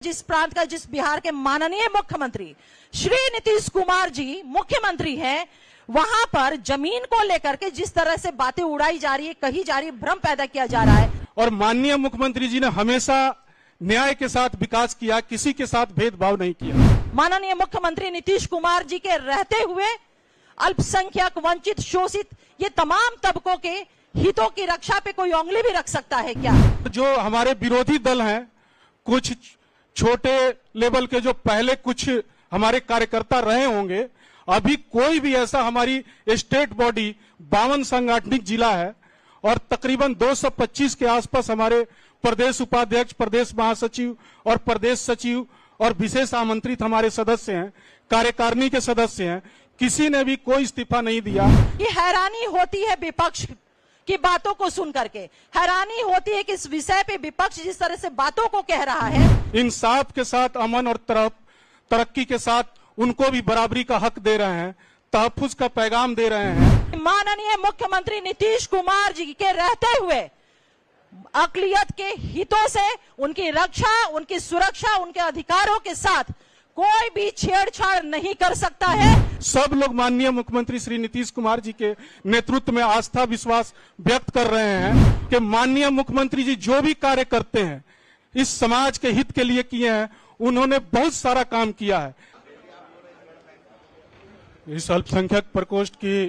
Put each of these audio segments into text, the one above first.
जिस प्रांत का, जिस बिहार के माननीय मुख्यमंत्री श्री नीतीश कुमार जी मुख्यमंत्री हैं, वहां पर जमीन को लेकर के जिस तरह से बातें उड़ाई जा रही है, कही जा रही है, भ्रम पैदा किया जा रहा है। और माननीय मुख्यमंत्री जी ने हमेशा न्याय के साथ विकास किया, किसी के साथ भेदभाव नहीं किया। माननीय मुख्यमंत्री नीतीश कुमार जी के रहते हुए अल्पसंख्यक, वंचित, शोषित, ये तमाम तबकों के हितों की रक्षा पे कोई उंगली भी रख सकता है क्या? जो हमारे विरोधी दल हैं, कुछ छोटे लेवल के जो पहले कुछ हमारे कार्यकर्ता रहे होंगे, अभी कोई भी ऐसा, हमारी स्टेट बॉडी 52 सांगठनिक जिला है और तकरीबन 225 के आसपास हमारे प्रदेश उपाध्यक्ष, प्रदेश महासचिव और प्रदेश सचिव और विशेष आमंत्रित हमारे सदस्य हैं, कार्यकारिणी के सदस्य हैं, किसी ने भी कोई इस्तीफा नहीं दिया। ये हैरानी होती है विपक्ष की बातों को सुन करके, हैरानी होती है कि इस विषय पे विपक्ष जिस तरह से बातों को कह रहा है। इंसाफ के साथ, अमन और तरक्की के साथ उनको भी बराबरी का हक दे रहे हैं, तहफ्फुज का पैगाम दे रहे हैं। माननीय मुख्यमंत्री नीतीश कुमार जी के रहते हुए अकलियत के हितों से, उनकी रक्षा, उनकी सुरक्षा, उनके अधिकारों के साथ कोई भी छेड़छाड़ नहीं कर सकता है। सब लोग माननीय मुख्यमंत्री श्री नीतीश कुमार जी के नेतृत्व में आस्था विश्वास व्यक्त कर रहे हैं कि माननीय मुख्यमंत्री जी जो भी कार्य करते हैं इस समाज के हित के लिए किए हैं। उन्होंने बहुत सारा काम किया है। इस अल्पसंख्यक प्रकोष्ठ की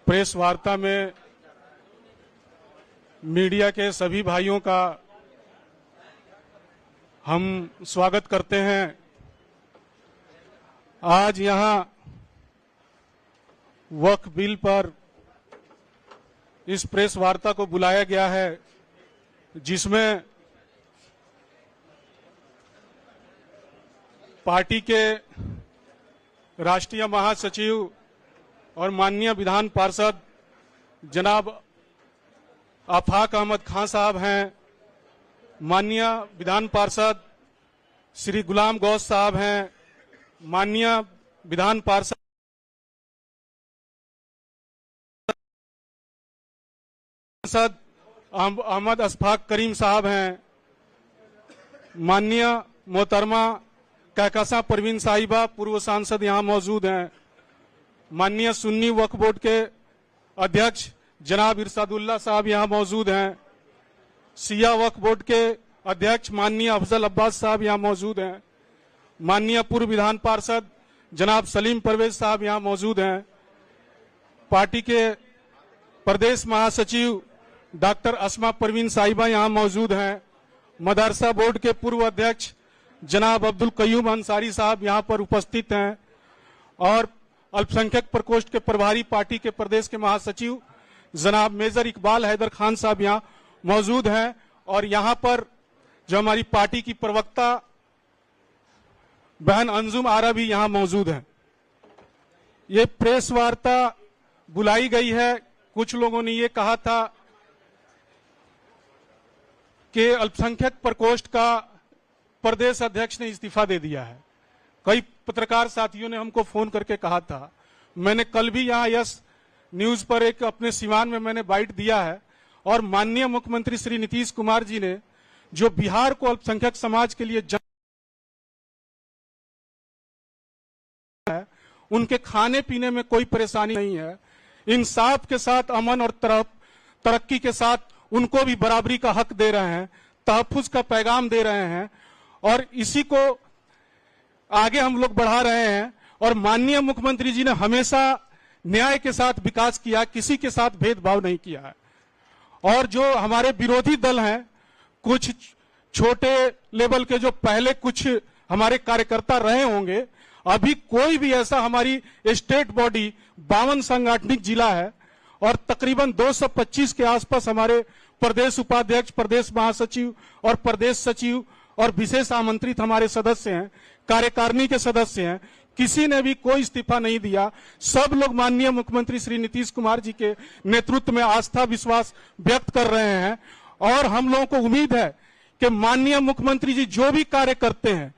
प्रेस वार्ता में मीडिया के सभी भाइयों का हम स्वागत करते हैं। आज यहां वक्फ बिल पर इस प्रेस वार्ता को बुलाया गया है, जिसमें पार्टी के राष्ट्रीय महासचिव और माननीय विधान पार्षद जनाब आफाक अहमद खान साहब हैं, माननीय विधान पार्षद श्री गुलाम गौस साहब हैं, माननीय विधान पार्षद अहमद अशफाक करीम साहब हैं, माननीय मोहतरमा कहकशा परवीन साहिबा पूर्व सांसद यहां मौजूद हैं, माननीय सुन्नी वक्फ बोर्ड के अध्यक्ष जनाब इरशादुल्लाह साहब यहां मौजूद हैं, सिया वक्फ बोर्ड के अध्यक्ष माननीय अफजल अब्बास साहब यहां मौजूद हैं, माननीय पूर्व विधान पार्षद जनाब सलीम परवेज साहब यहां मौजूद हैं, पार्टी के प्रदेश महासचिव डॉक्टर अस्मा परवीन साहिबा यहां मौजूद हैं, मदरसा बोर्ड के पूर्व अध्यक्ष जनाब अब्दुल कयूम अंसारी साहब यहां पर उपस्थित हैं और अल्पसंख्यक प्रकोष्ठ के प्रभारी पार्टी के प्रदेश के महासचिव जनाब मेजर इकबाल हैदर खान साहब यहां मौजूद हैं और यहां पर जो हमारी पार्टी की प्रवक्ता बहन अंजुम आरा भी यहां मौजूद हैं। ये प्रेस वार्ता बुलाई गई है। कुछ लोगों ने ये कहा था कि अल्पसंख्यक प्रकोष्ठ का प्रदेश अध्यक्ष ने इस्तीफा दे दिया है। कई पत्रकार साथियों ने हमको फोन करके कहा था। मैंने कल भी यहां यस न्यूज पर एक अपने सिवान में मैंने बाइट दिया है और माननीय मुख्यमंत्री श्री नीतीश कुमार जी ने जो बिहार को अल्पसंख्यक समाज के लिए है, उनके खाने पीने में कोई परेशानी नहीं है। इंसाफ के साथ, अमन और तरक्की के साथ उनको भी बराबरी का हक दे रहे हैं, तहफ्फुज का पैगाम दे रहे हैं और इसी को आगे हम लोग बढ़ा रहे हैं। और माननीय मुख्यमंत्री जी ने हमेशा न्याय के साथ विकास किया, किसी के साथ भेदभाव नहीं किया है। और जो हमारे विरोधी दल हैं, कुछ छोटे लेवल के जो पहले कुछ हमारे कार्यकर्ता रहे होंगे, अभी कोई भी ऐसा, हमारी स्टेट बॉडी 52 सांगठनिक जिला है और तकरीबन 225 के आसपास हमारे प्रदेश उपाध्यक्ष, प्रदेश महासचिव और प्रदेश सचिव और विशेष आमंत्रित हमारे सदस्य हैं, कार्यकारिणी के सदस्य हैं, किसी ने भी कोई इस्तीफा नहीं दिया। सब लोग माननीय मुख्यमंत्री श्री नीतीश कुमार जी के नेतृत्व में आस्था विश्वास व्यक्त कर रहे हैं और हम लोगों को उम्मीद है कि माननीय मुख्यमंत्री जी जो भी कार्य करते हैं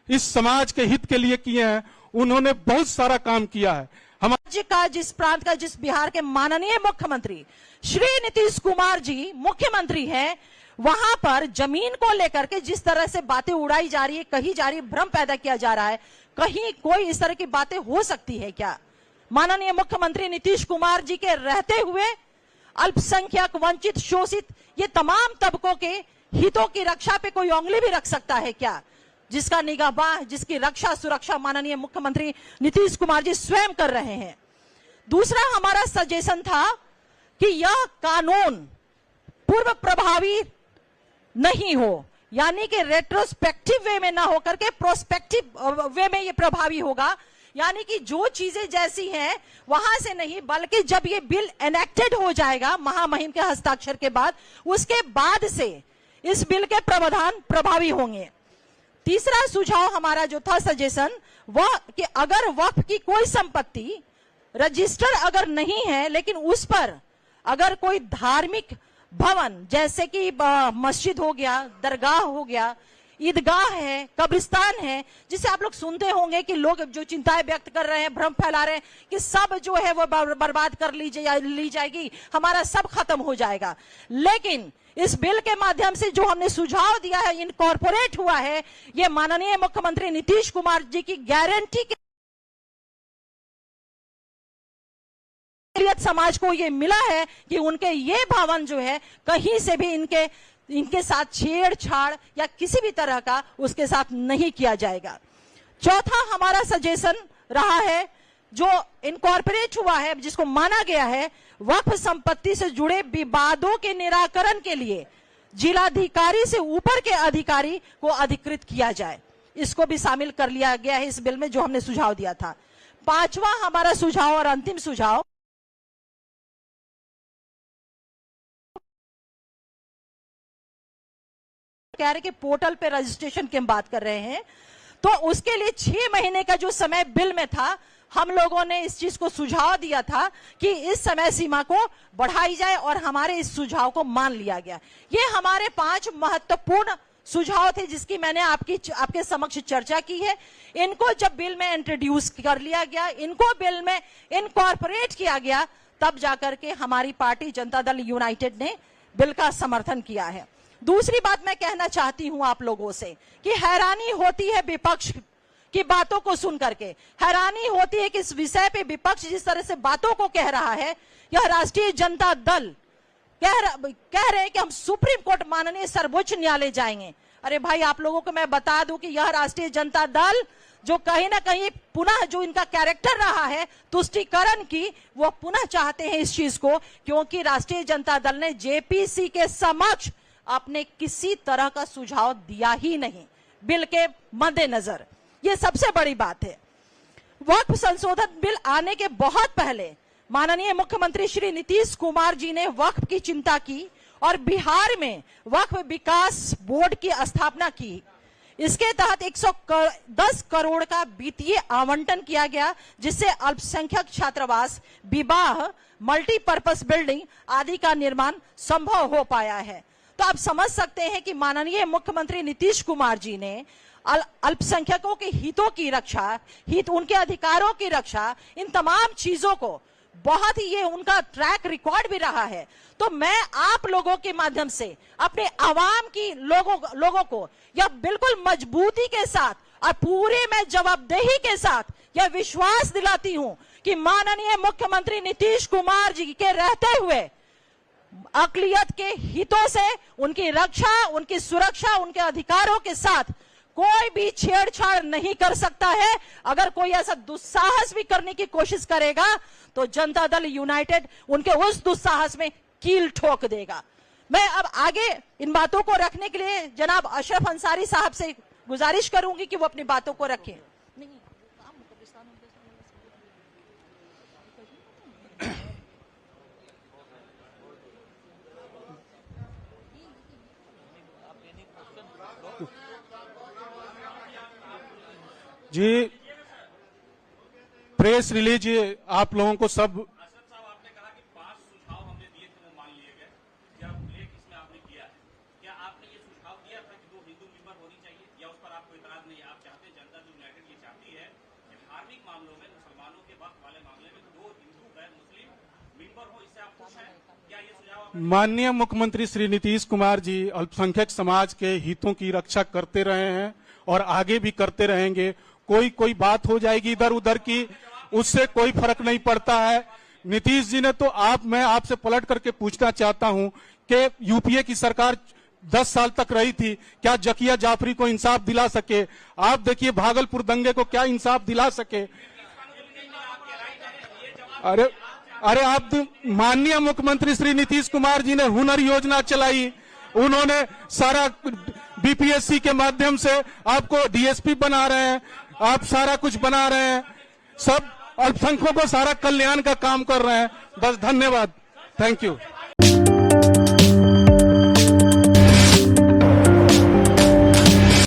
इस समाज के हित के लिए किए हैं। उन्होंने बहुत सारा काम किया है। राज्य का, जिस प्रांत का, जिस बिहार के माननीय मुख्यमंत्री श्री नीतीश कुमार जी मुख्यमंत्री हैं, वहां पर जमीन को लेकर के जिस तरह से बातें उड़ाई जा रही है, कही जा रही है, भ्रम पैदा किया जा रहा है, कहीं कोई इस तरह की बातें हो सकती है क्या? माननीय मुख्यमंत्री नीतीश कुमार जी के रहते हुए अल्पसंख्यक, वंचित, शोषित ये तमाम तबकों के हितों की रक्षा पे कोई उंगली भी रख सकता है क्या? जिसका निगाहबान, जिसकी रक्षा सुरक्षा माननीय मुख्यमंत्री नीतीश कुमार जी स्वयं कर रहे हैं। दूसरा हमारा सजेशन था कि यह कानून पूर्व प्रभावी नहीं हो, यानी कि रेट्रोस्पेक्टिव वे में ना होकर के प्रोस्पेक्टिव वे में ये प्रभावी होगा, यानी कि जो चीजें जैसी हैं वहां से नहीं, बल्कि जब ये बिल एनेक्टेड हो जाएगा महामहिम के हस्ताक्षर के बाद, उसके बाद से इस बिल के प्रावधान प्रभावी होंगे। तीसरा सुझाव हमारा जो था सजेशन, वह कि अगर वक्फ की कोई संपत्ति रजिस्टर अगर नहीं है, लेकिन उस पर अगर कोई धार्मिक भवन जैसे कि मस्जिद हो गया, दरगाह हो गया, ईदगाह है, कब्रिस्तान है, जिसे आप लोग सुनते होंगे कि लोग जो चिंताएं व्यक्त कर रहे हैं, भ्रम फैला रहे हैं कि सब जो है वो बर्बाद कर ली जाएगी, हमारा सब खत्म हो जाएगा। लेकिन इस बिल के माध्यम से जो हमने सुझाव दिया है, इनकॉर्पोरेट हुआ है, ये माननीय मुख्यमंत्री नीतीश कुमार जी की गारंटी के समाज को ये मिला है कि उनके ये भवन जो है कहीं से भी इनके साथ छेड़छाड़ या किसी भी तरह का उसके साथ नहीं किया जाएगा। चौथा हमारा सजेशन रहा है, जो इनकॉर्पोरेट हुआ है, जिसको माना गया है, वक्फ संपत्ति से जुड़े विवादों के निराकरण के लिए जिलाधिकारी से ऊपर के अधिकारी को अधिकृत किया जाए। इसको भी शामिल कर लिया गया है इस बिल में, जो हमने सुझाव दिया था। पांचवा हमारा सुझाव और अंतिम सुझाव, कह रहे कि पोर्टल पे रजिस्ट्रेशन की हम बात कर रहे हैं, तो उसके लिए 6 महीने का जो समय बिल में था, हम लोगों ने इस चीज को सुझाव दिया था कि इस समय सीमा को बढ़ाई जाए और हमारे इस सुझाव को मान लिया गया। ये हमारे 5 महत्वपूर्ण सुझाव थे जिसकी मैंने आपके समक्ष चर्चा की है। इनको जब बिल में इंट्रोड्यूस कर लिया गया, इनको बिल में इनकॉर्पोरेट किया गया, तब जाकर के हमारी पार्टी जनता दल यूनाइटेड ने बिल का समर्थन किया है। दूसरी बात मैं कहना चाहती हूं आप लोगों से कि हैरानी होती है विपक्ष की बातों को सुन करके, हैरानी होती है कि इस विषय पे विपक्ष जिस तरह से बातों को कह रहा है, यह राष्ट्रीय जनता दल कह रहे हैं कि हम सुप्रीम कोर्ट माननीय सर्वोच्च न्यायालय जाएंगे। अरे भाई, आप लोगों को मैं बता दूं कि यह राष्ट्रीय जनता दल जो कहीं ना कहीं पुनः जो इनका कैरेक्टर रहा है तुष्टीकरण की, वो पुनः चाहते हैं इस चीज को, क्योंकि राष्ट्रीय जनता दल ने जेपीसी के समक्ष आपने किसी तरह का सुझाव दिया ही नहीं बिल के मद्देनजर। ये सबसे बड़ी बात है। वक्फ संशोधन बिल आने के बहुत पहले माननीय मुख्यमंत्री श्री नीतीश कुमार जी ने वक्फ की चिंता की और बिहार में वक्फ विकास बोर्ड की स्थापना की। इसके तहत 110 करोड़ का वित्तीय आवंटन किया गया, जिससे अल्पसंख्यक छात्रावास, विवाह, मल्टीपर्पज बिल्डिंग आदि का निर्माण संभव हो पाया है। तो आप समझ सकते हैं कि माननीय मुख्यमंत्री नीतीश कुमार जी ने अल्पसंख्यकों के हितों की रक्षा, उनके अधिकारों की रक्षा, इन तमाम चीजों को बहुत ही, ये उनका ट्रैक रिकॉर्ड भी रहा है। तो मैं आप लोगों के माध्यम से अपने आवाम की लोगों को यह बिल्कुल मजबूती के साथ और पूरे मैं जवाबदेही के साथ यह विश्वास दिलाती हूं कि माननीय मुख्यमंत्री नीतीश कुमार जी के रहते हुए अकलियत के हितों से उनकी रक्षा, उनकी सुरक्षा, उनके अधिकारों के साथ कोई भी छेड़छाड़ नहीं कर सकता है। अगर कोई ऐसा दुस्साहस भी करने की कोशिश करेगा तो जनता दल यूनाइटेड उनके उस दुस्साहस में कील ठोक देगा। मैं अब आगे इन बातों को रखने के लिए जनाब अशरफ अंसारी साहब से गुजारिश करूंगी कि वो अपनी बातों को रखें। जी, प्रेस रिलीज आप लोगों को सब आपने कहा कि 5 सुझाव हमने दिए थे वो मान लिए गए। क्या उल्लेख इसमें आपने किया है? क्या आपने ये सुझाव दिया था कि 2 हिंदू मेंबर होनी चाहिए, या उस पर आपको इतराज नहीं है? आप चाहते हैं, जनता दल यूनाइटेड ये चाहती है कि धार्मिक मामलों में, मुसलमानों के वक्त वाले मामले में 2 हिंदू गैर मुस्लिम मेंबर हो, इससे आप खुश हैं? क्या ये सुझाव माननीय मुख्यमंत्री श्री नीतीश कुमार जी अल्पसंख्यक समाज के हितों की रक्षा करते रहे हैं और आगे भी करते रहेंगे। कोई बात हो जाएगी इधर उधर की, उससे कोई फर्क नहीं पड़ता है। नीतीश जी ने तो मैं आपसे पलट करके पूछना चाहता हूं कि यूपीए की सरकार 10 साल तक रही थी, क्या जकिया जाफरी को इंसाफ दिला सके? आप देखिए भागलपुर दंगे को क्या इंसाफ दिला सके? अरे आप माननीय मुख्यमंत्री श्री नीतीश कुमार जी ने हुनर योजना चलाई, उन्होंने सारा बीपीएससी के माध्यम से आपको डीएसपी बना रहे हैं, आप सारा कुछ बना रहे हैं, सब अल्पसंख्यकों को सारा कल्याण का काम कर रहे हैं। बस धन्यवाद, थैंक यू।